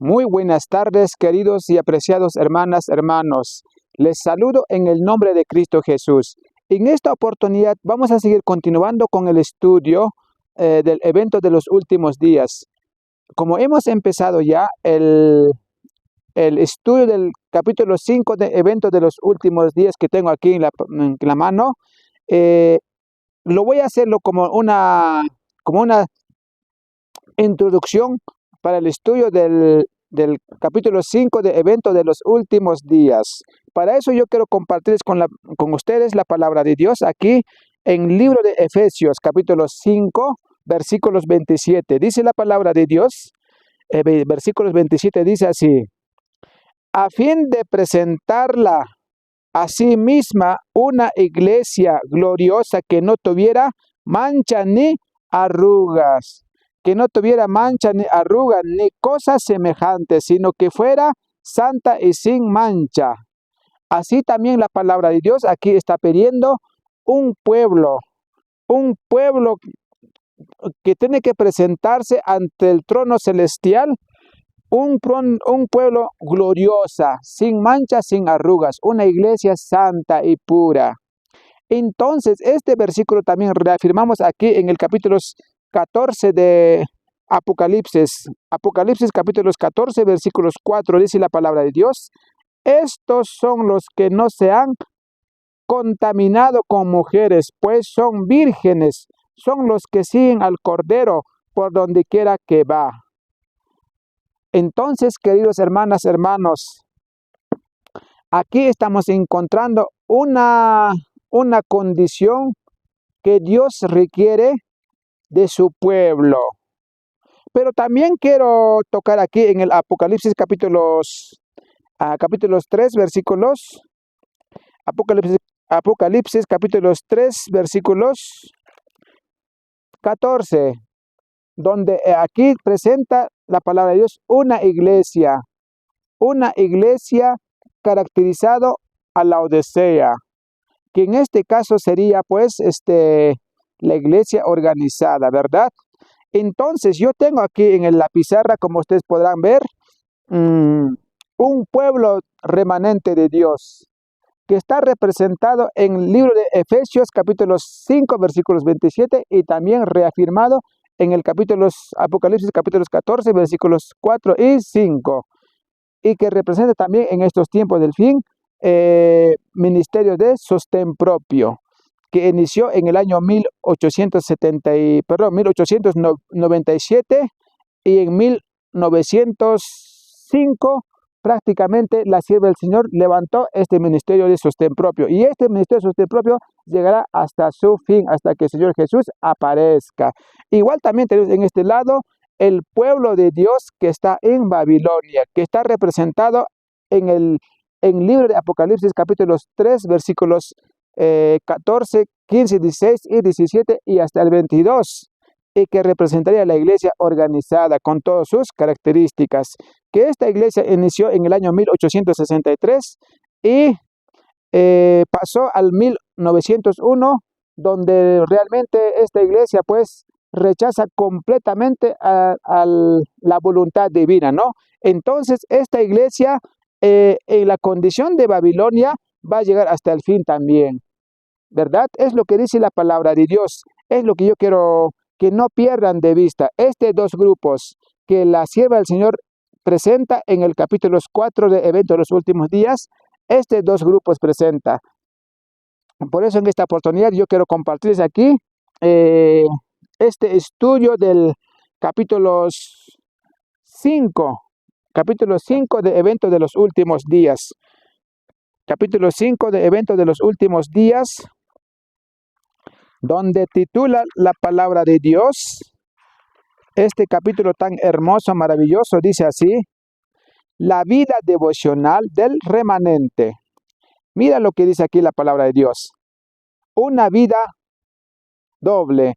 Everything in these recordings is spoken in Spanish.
Muy buenas tardes, queridos y apreciados hermanas, hermanos. Les saludo en el nombre de Cristo Jesús. En esta oportunidad vamos a seguir continuando con el estudio del evento de los últimos días. Como hemos empezado ya el estudio del capítulo 5 de eventos de los últimos días que tengo aquí en la mano, lo voy a hacerlo como una introducción para el estudio del capítulo 5 de eventos de los últimos días. Para eso yo quiero compartirles con ustedes la palabra de Dios aquí en el libro de Efesios, capítulo 5, versículos 27. Dice la palabra de Dios, versículos 27 dice así: a fin de presentarla a sí misma una iglesia gloriosa que no tuviera mancha ni arrugas, ni cosas semejantes, sino que fuera santa y sin mancha. Así también la palabra de Dios aquí está pidiendo un pueblo que tiene que presentarse ante el trono celestial, un pueblo gloriosa, sin mancha, sin arrugas, una iglesia santa y pura. Entonces, este versículo también reafirmamos aquí en el capítulo 14 de Apocalipsis. Apocalipsis capítulos 14, versículos 4, dice la palabra de Dios: estos son los que no se han contaminado con mujeres, pues son vírgenes, son los que siguen al Cordero por donde quiera que va. Entonces, queridos hermanas, hermanos, aquí estamos encontrando una condición que Dios requiere de su pueblo. Pero también quiero tocar aquí en el Apocalipsis capítulos 3 versículos, Apocalipsis capítulos 3 versículos 14, donde aquí presenta la palabra de Dios una iglesia caracterizado a Laodicea, que en este caso sería pues la iglesia organizada, ¿verdad? Entonces yo tengo aquí en la pizarra, como ustedes podrán ver, un pueblo remanente de Dios que está representado en el libro de Efesios capítulo 5 versículos 27 y también reafirmado en el Apocalipsis capítulos 14 versículos 4 y 5, y que representa también en estos tiempos del fin ministerio de sostén propio, que inició en el año 1897 y en 1905 prácticamente la sierva del Señor levantó este ministerio de sostén propio, y este ministerio de sostén propio llegará hasta su fin, hasta que el Señor Jesús aparezca. Igual también tenemos en este lado el pueblo de Dios que está en Babilonia, que está representado en el libro de Apocalipsis capítulos 3 versículos 14, 15, 16 y 17 y hasta el 22, y que representaría la iglesia organizada con todas sus características, que esta iglesia inició en el año 1863 y pasó al 1901, donde realmente esta iglesia pues rechaza completamente a la voluntad divina, ¿no? Entonces esta iglesia en la condición de Babilonia va a llegar hasta el fin también, ¿verdad? Es lo que dice la palabra de Dios, es lo que yo quiero que no pierdan de vista. Dos grupos que la sierva del Señor presenta en el capítulo 4 de Eventos de los Últimos Días, dos grupos presenta. Por eso en esta oportunidad yo quiero compartirles aquí este estudio del capítulo 5 de Eventos de los Últimos Días. Capítulo 5 de Eventos de los Últimos Días, donde titula la palabra de Dios. Este capítulo tan hermoso, maravilloso, dice así: la vida devocional del remanente. Mira lo que dice aquí la palabra de Dios. Una vida doble.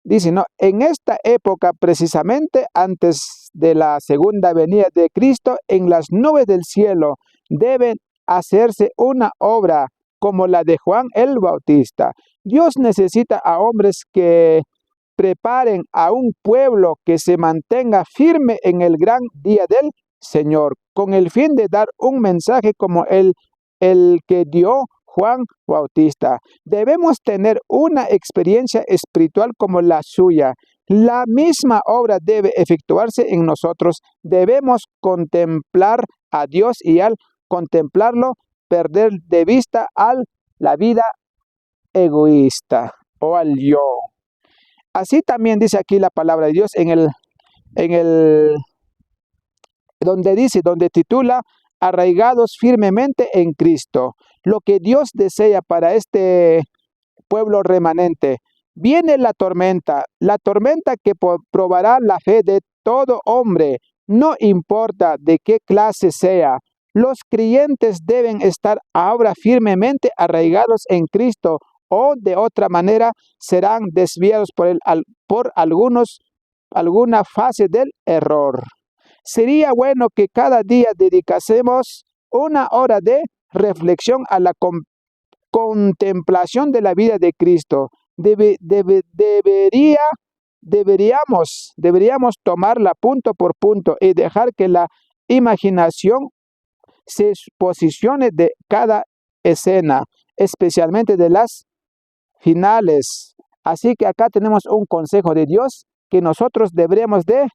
Dice, ¿no? En esta época, precisamente antes de la segunda venida de Cristo, en las nubes del cielo deben hacerse una obra como la de Juan el Bautista. Dios necesita a hombres que preparen a un pueblo que se mantenga firme en el gran día del Señor, con el fin de dar un mensaje como el que dio Juan Bautista. Debemos tener una experiencia espiritual como la suya. La misma obra debe efectuarse en nosotros. Debemos contemplar a Dios y al contemplarlo, perder de vista la vida egoísta o al yo. Así también dice aquí la palabra de Dios en el donde titula arraigados firmemente en Cristo. Lo que Dios desea para este pueblo remanente. Viene la tormenta que probará la fe de todo hombre, no importa de qué clase sea. Los creyentes deben estar ahora firmemente arraigados en Cristo, o de otra manera serán desviados por alguna fase del error. Sería bueno que cada día dedicásemos una hora de reflexión a la contemplación de la vida de Cristo. Deberíamos tomarla punto por punto y dejar que la imaginación se posicione de cada escena, especialmente de las finales. Así que acá tenemos un consejo de Dios que nosotros deberíamos de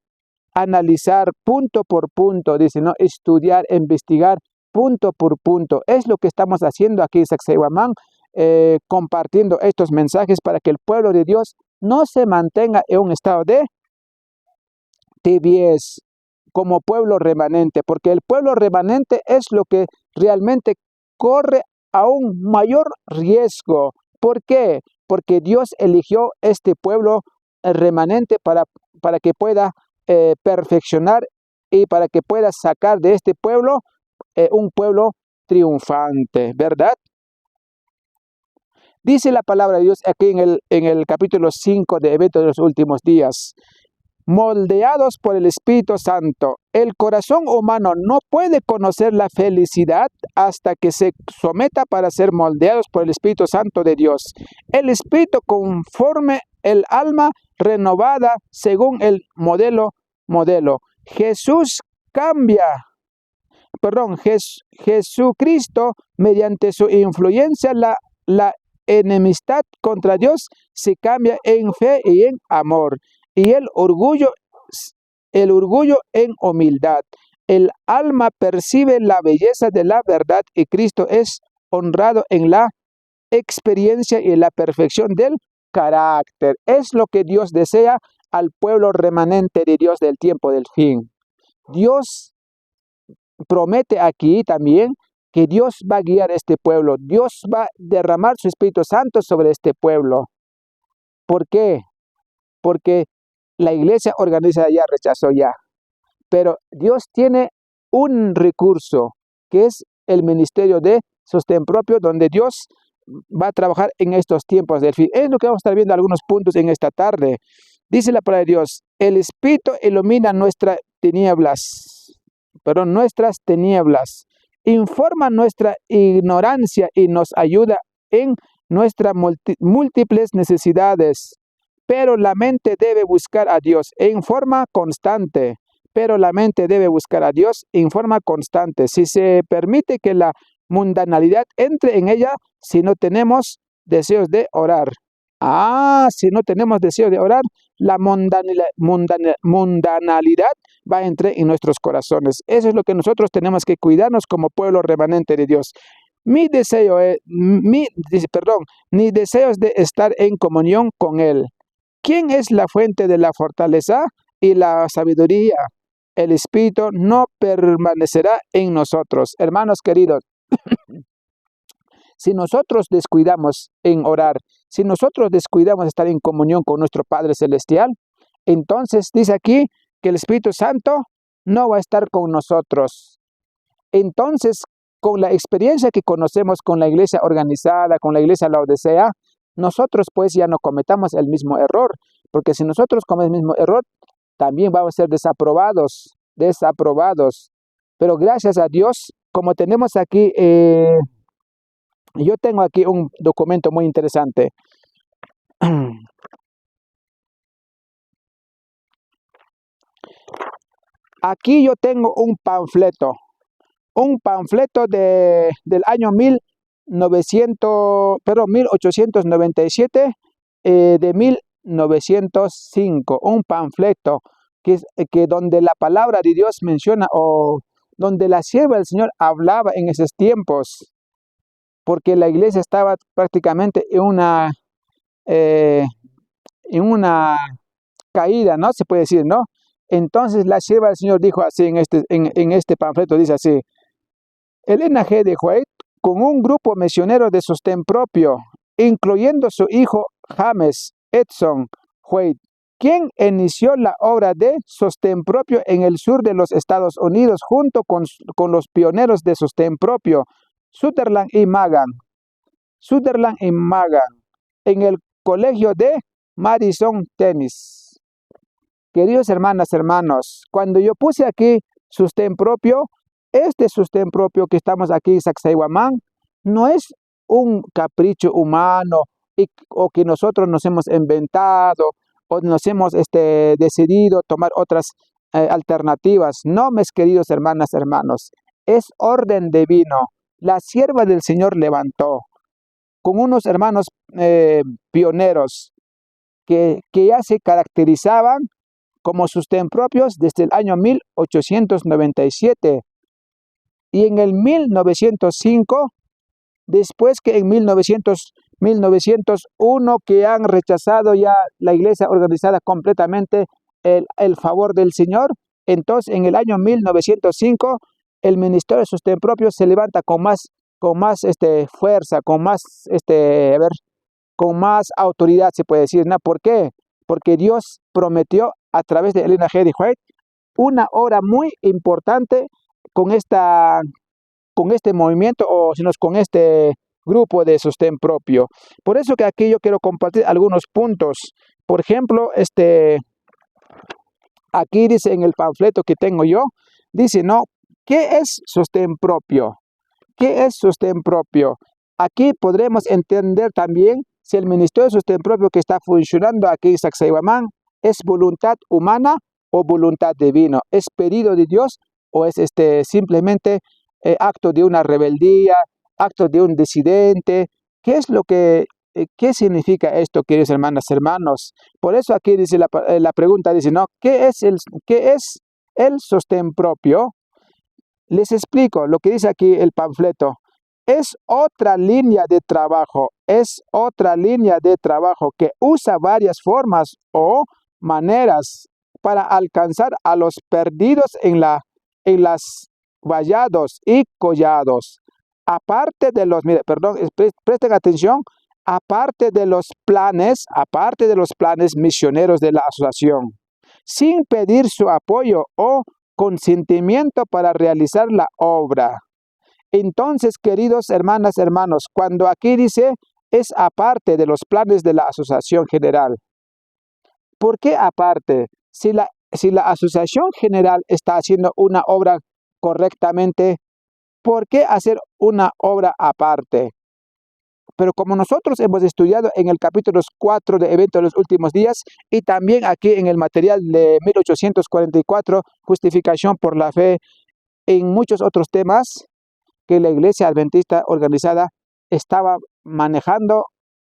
analizar punto por punto, dice, ¿no? Estudiar, investigar punto por punto. Es lo que estamos haciendo aquí, Sacsayhuamán, compartiendo estos mensajes para que el pueblo de Dios no se mantenga en un estado de tibieza como pueblo remanente, porque el pueblo remanente es lo que realmente corre a un mayor riesgo. ¿Por qué? Porque Dios eligió este pueblo remanente para que pueda perfeccionar y para que pueda sacar de este pueblo un pueblo triunfante, ¿verdad? Dice la palabra de Dios aquí en el capítulo 5 de Eventos de los Últimos Días. Moldeados por el Espíritu Santo, el corazón humano no puede conocer la felicidad hasta que se someta para ser moldeados por el Espíritu Santo de Dios. El Espíritu conforme el alma renovada según el modelo. Jesucristo, mediante su influencia, la enemistad contra Dios se cambia en fe y en amor, y el orgullo en humildad. El alma percibe la belleza de la verdad y Cristo es honrado en la experiencia y la perfección del carácter. Es lo que Dios desea al pueblo remanente de Dios del tiempo del fin. Dios promete aquí también que Dios va a guiar a este pueblo. Dios va a derramar su Espíritu Santo sobre este pueblo. ¿Por qué? Porque la iglesia organizada ya rechazó ya. Pero Dios tiene un recurso que es el ministerio de sostén propio, donde Dios va a trabajar en estos tiempos del fin. Es lo que vamos a estar viendo algunos puntos en esta tarde. Dice la palabra de Dios, el Espíritu ilumina nuestras tinieblas, informa nuestra ignorancia y nos ayuda en nuestras múltiples necesidades. Pero la mente debe buscar a Dios en forma constante. Si se permite que la mundanalidad entre en ella, si no tenemos deseos de orar. Si no tenemos deseos de orar, la mundanalidad va a entrar en nuestros corazones. Eso es lo que nosotros tenemos que cuidarnos como pueblo remanente de Dios. Mi deseo es de estar en comunión con Él. ¿Quién es la fuente de la fortaleza y la sabiduría? El Espíritu no permanecerá en nosotros. Hermanos queridos, si nosotros descuidamos en orar, si nosotros descuidamos estar en comunión con nuestro Padre Celestial, entonces dice aquí que el Espíritu Santo no va a estar con nosotros. Entonces, con la experiencia que conocemos con la iglesia organizada, con la iglesia Laodicea, nosotros pues ya no cometamos el mismo error, porque si nosotros cometemos el mismo error, también vamos a ser desaprobados. Pero gracias a Dios, como tenemos aquí, yo tengo aquí un documento muy interesante. Aquí yo tengo un panfleto del año 1897, de 1905, un panfleto que donde la palabra de Dios menciona, o donde la sierva del Señor hablaba en esos tiempos, porque la iglesia estaba prácticamente eh, en una caída, ¿no? Se puede decir, ¿no? Entonces la sierva del Señor dijo así en este panfleto, dice así: Elena G. de White, con un grupo misionero de sostén propio, incluyendo su hijo James Edson White, quien inició la obra de sostén propio en el sur de los Estados Unidos junto con los pioneros de sostén propio, Sutherland y Magan, en el colegio de Madison, Tennessee. Queridos hermanas, hermanos, cuando yo puse aquí sostén propio, este sostén propio que estamos aquí en Sacsayhuamán no es un capricho humano o que nosotros nos hemos inventado o nos hemos decidido tomar otras alternativas. No, mis queridos hermanas, hermanos, es orden divino. La sierva del Señor levantó con unos hermanos pioneros que ya se caracterizaban como sostén propios desde el año 1897. Y en el 1905, después que en 1901 que han rechazado ya la iglesia organizada completamente el favor del Señor, entonces en el año 1905 el ministerio de sostén propio se levanta con más fuerza, con más autoridad, se puede decir, ¿no? ¿Por qué? Porque Dios prometió a través de Elena G. de White una obra muy importante con este movimiento, o si no es con este grupo de sostén propio. Por eso que aquí yo quiero compartir algunos puntos. Por ejemplo, aquí dice en el panfleto que tengo yo, dice, ¿no? ¿Qué es sostén propio? ¿Qué es sostén propio? Aquí podremos entender también si el ministerio de sostén propio que está funcionando aquí en Sacsayhuamán es voluntad humana o voluntad divina, es pedido de Dios o es simplemente acto de una rebeldía, acto de un disidente. ¿Qué es qué significa esto, queridos hermanas, hermanos? Por eso aquí dice la pregunta, dice, ¿no? ¿Qué es el sostén propio? Les explico lo que dice aquí el panfleto. Es otra línea de trabajo, que usa varias formas o maneras para alcanzar a los perdidos en las vallados y collados. Aparte de los, mire, perdón, presten atención, aparte de los planes misioneros de la asociación, sin pedir su apoyo o consentimiento para realizar la obra. Entonces, queridos hermanas, hermanos, cuando aquí dice es aparte de los planes de la asociación general. ¿Por qué aparte? Si la asociación general está haciendo una obra correctamente, ¿por qué hacer una obra aparte? Pero como nosotros hemos estudiado en el capítulo 4 de Eventos de los Últimos Días y también aquí en el material de 1844, Justificación por la Fe, en muchos otros temas que la Iglesia Adventista organizada estaba manejando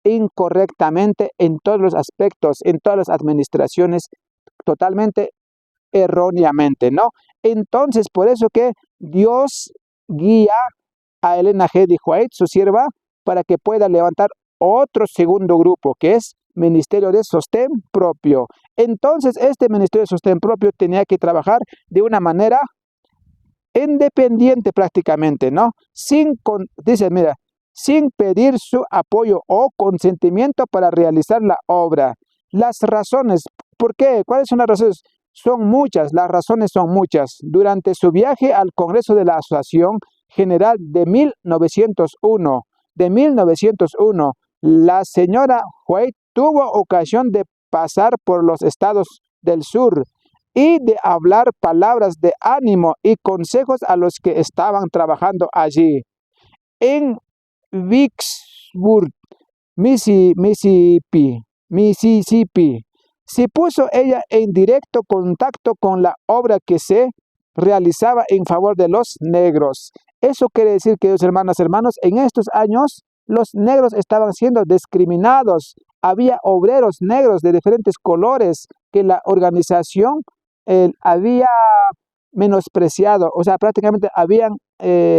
incorrectamente en todos los aspectos, en todas las administraciones, totalmente erróneamente, ¿no? Entonces, por eso que Dios guía a Elena G. de White, su sierva, para que pueda levantar otro segundo grupo, que es Ministerio de Sostén Propio. Entonces, este Ministerio de Sostén Propio tenía que trabajar de una manera independiente prácticamente, ¿no? Dice, mira, sin pedir su apoyo o consentimiento para realizar la obra. Las razones, ¿por qué? ¿Cuáles son las razones? Son muchas, las razones son muchas. Durante su viaje al Congreso de la Asociación General de 1901, la señora White tuvo ocasión de pasar por los estados del sur y de hablar palabras de ánimo y consejos a los que estaban trabajando allí. En Vicksburg, Mississippi, se puso ella en directo contacto con la obra que se realizaba en favor de los negros. Eso quiere decir, queridos hermanos, en estos años los negros estaban siendo discriminados. Había obreros negros de diferentes colores que la organización había menospreciado, o sea, prácticamente habían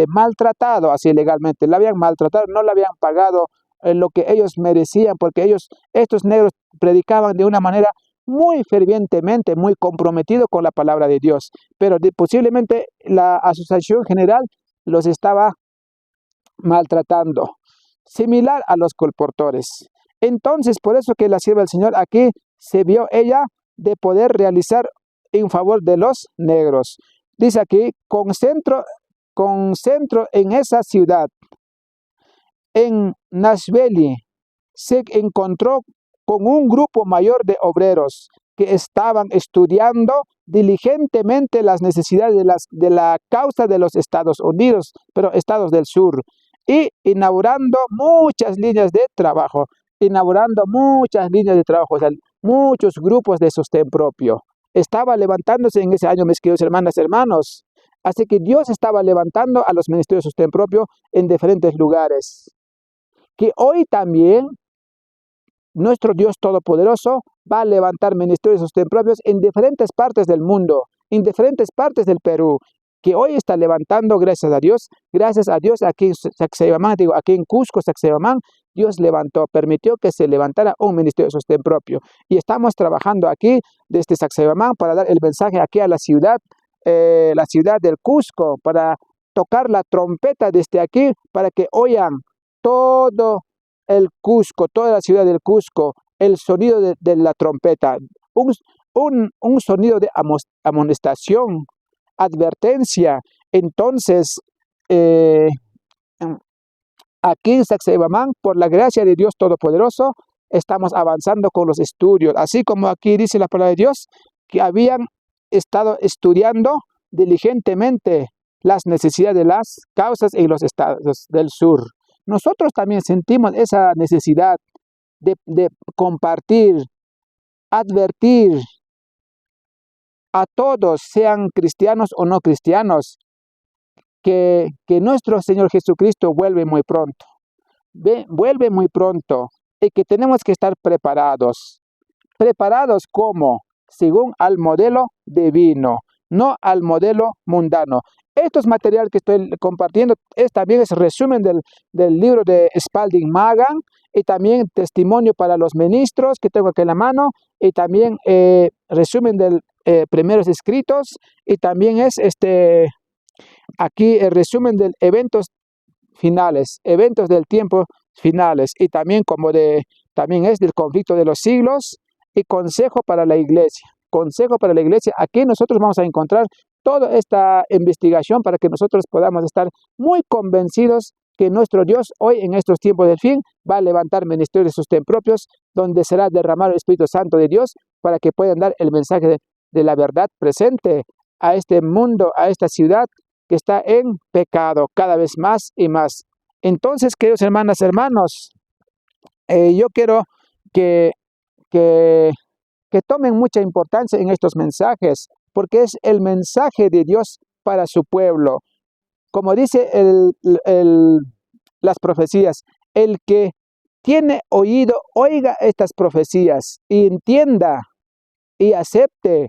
maltratado así legalmente, la habían maltratado, no le habían pagado lo que ellos merecían, porque estos negros predicaban de una manera muy fervientemente, muy comprometido con la palabra de Dios, pero posiblemente la asociación general los estaba maltratando, similar a los colportores. Entonces, por eso que la sierva del Señor aquí se vio ella de poder realizar en favor de los negros. Dice aquí, con centro en esa ciudad, en Nashville, se encontró con un grupo mayor de obreros que estaban estudiando diligentemente las necesidades de la causa de los Estados Unidos, pero Estados del Sur, y inaugurando muchas líneas de trabajo, o sea, muchos grupos de sostén propio. Estaba levantándose en ese año, mis queridos hermanos. Así que Dios estaba levantando a los ministerios de sostén propio en diferentes lugares. Que hoy también nuestro Dios Todopoderoso va a levantar ministerios de sostén propios en diferentes partes del mundo, en diferentes partes del Perú, que hoy está levantando, gracias a Dios, aquí en Sacsayhuamán, aquí en Cusco, Sacsayhuamán, Dios permitió que se levantara un ministerio de sostén propio. Y estamos trabajando aquí desde Sacsayhuamán para dar el mensaje aquí a la ciudad del Cusco, para tocar la trompeta desde aquí, para que oigan todo el Cusco, toda la ciudad del Cusco, el sonido de la trompeta, un sonido de amonestación, advertencia. Entonces, aquí en Sacsayhuamán, por la gracia de Dios Todopoderoso, estamos avanzando con los estudios, así como aquí dice la palabra de Dios, que habían estado estudiando diligentemente las necesidades de las causas en los estados del sur. Nosotros también sentimos esa necesidad de compartir, advertir a todos, sean cristianos o no cristianos, que nuestro Señor Jesucristo vuelve muy pronto. Vuelve muy pronto y que tenemos que estar preparados. ¿Preparados cómo? Según al modelo divino, no al modelo mundano. Estos materiales que estoy compartiendo también es resumen del libro de Spalding Magan, y también testimonio para los ministros que tengo aquí en la mano, y también resumen del primeros escritos, y también es aquí el resumen de eventos finales, eventos del tiempo finales, y también también es del conflicto de los siglos, y consejo para la iglesia. Consejo para la iglesia. Aquí nosotros vamos a encontrar toda esta investigación para que nosotros podamos estar muy convencidos que nuestro Dios hoy en estos tiempos del fin va a levantar ministerios de sostén propios, donde será derramado el Espíritu Santo de Dios para que puedan dar el mensaje de la verdad presente a este mundo, a esta ciudad que está en pecado cada vez más y más. Entonces, queridos hermanos, yo quiero que tomen mucha importancia en estos mensajes, porque es el mensaje de Dios para su pueblo. Como dice las profecías, el que tiene oído, oiga estas profecías y entienda y acepte.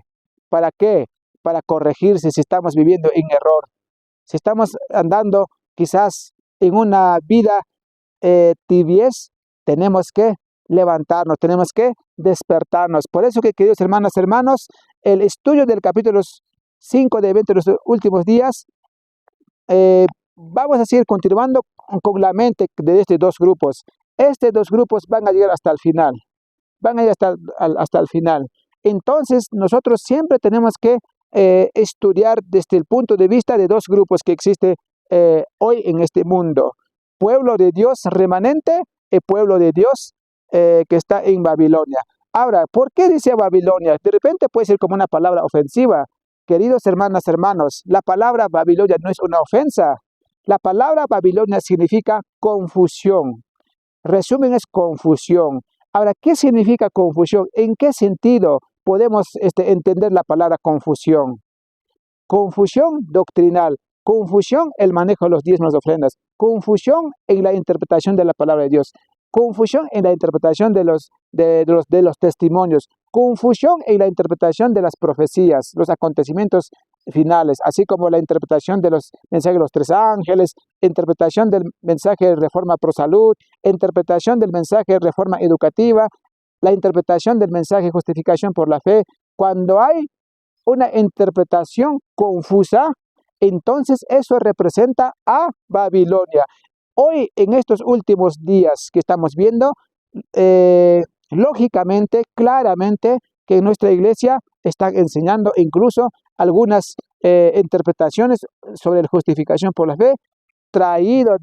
¿Para qué? Para corregirse si estamos viviendo en error. Si estamos andando quizás en una vida tibiez, tenemos que levantarnos, tenemos que despertarnos. Por eso que, queridos hermanos, el estudio del capítulo 5 de eventos de los últimos días, vamos a seguir continuando con la mente de estos dos grupos. Estos dos grupos van a llegar hasta el final, van a llegar hasta el final. Entonces, nosotros siempre tenemos que estudiar desde el punto de vista de dos grupos que existen hoy en este mundo. Pueblo de Dios remanente y pueblo de Dios que está en Babilonia. Ahora, ¿por qué dice Babilonia? De repente puede ser como una palabra ofensiva. Queridos hermanos, la palabra Babilonia no es una ofensa. La palabra Babilonia significa confusión. Resumen, es confusión. Ahora, ¿qué significa confusión? ¿En qué sentido podemos entender la palabra confusión? Confusión doctrinal, confusión en el manejo de los diezmos de ofrendas, confusión en la interpretación de la palabra de Dios, confusión en la interpretación de los testimonios, confusión en la interpretación de las profecías, los acontecimientos finales, así como la interpretación de los mensajes de los tres ángeles, interpretación del mensaje de reforma pro salud, interpretación del mensaje de reforma educativa, la interpretación del mensaje de justificación por la fe. Cuando hay una interpretación confusa, entonces eso representa a Babilonia. Hoy, en estos últimos días que estamos viendo, lógicamente, claramente, que nuestra iglesia está enseñando incluso algunas interpretaciones sobre la justificación por la fe, traído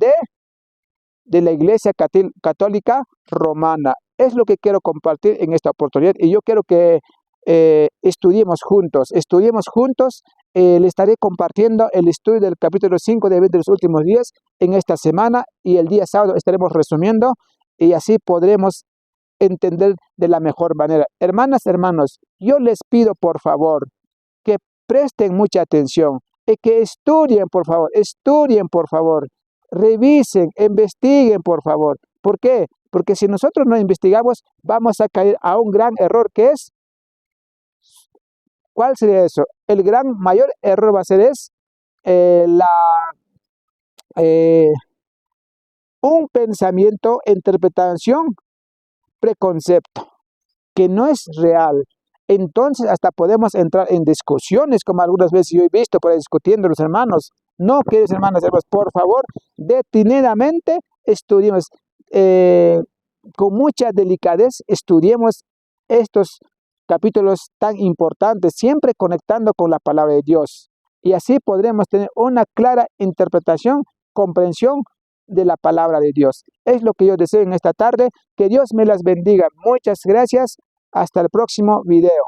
de la iglesia católica romana. Es lo que quiero compartir en esta oportunidad y yo quiero que estudiemos juntos. Le estaré compartiendo el estudio del capítulo 5 de los últimos días en esta semana y el día sábado estaremos resumiendo y así podremos entender de la mejor manera. Hermanas, hermanos, yo les pido por favor que presten mucha atención y que estudien por favor, revisen, investiguen por favor. ¿Por qué? Porque si nosotros no investigamos, vamos a caer a un gran error que es, ¿cuál sería eso? El mayor error va a ser un pensamiento, interpretación, preconcepto, que no es real. Entonces hasta podemos entrar en discusiones, como algunas veces yo he visto por ahí discutiendo los hermanos. No, queridos hermanos, por favor, detenidamente estudiemos, con mucha delicadez, estudiemos estos capítulos tan importantes, siempre conectando con la palabra de Dios. Y así podremos tener una clara interpretación, comprensión de la palabra de Dios. Es lo que yo deseo en esta tarde. Que Dios me las bendiga. Muchas gracias. Hasta el próximo video.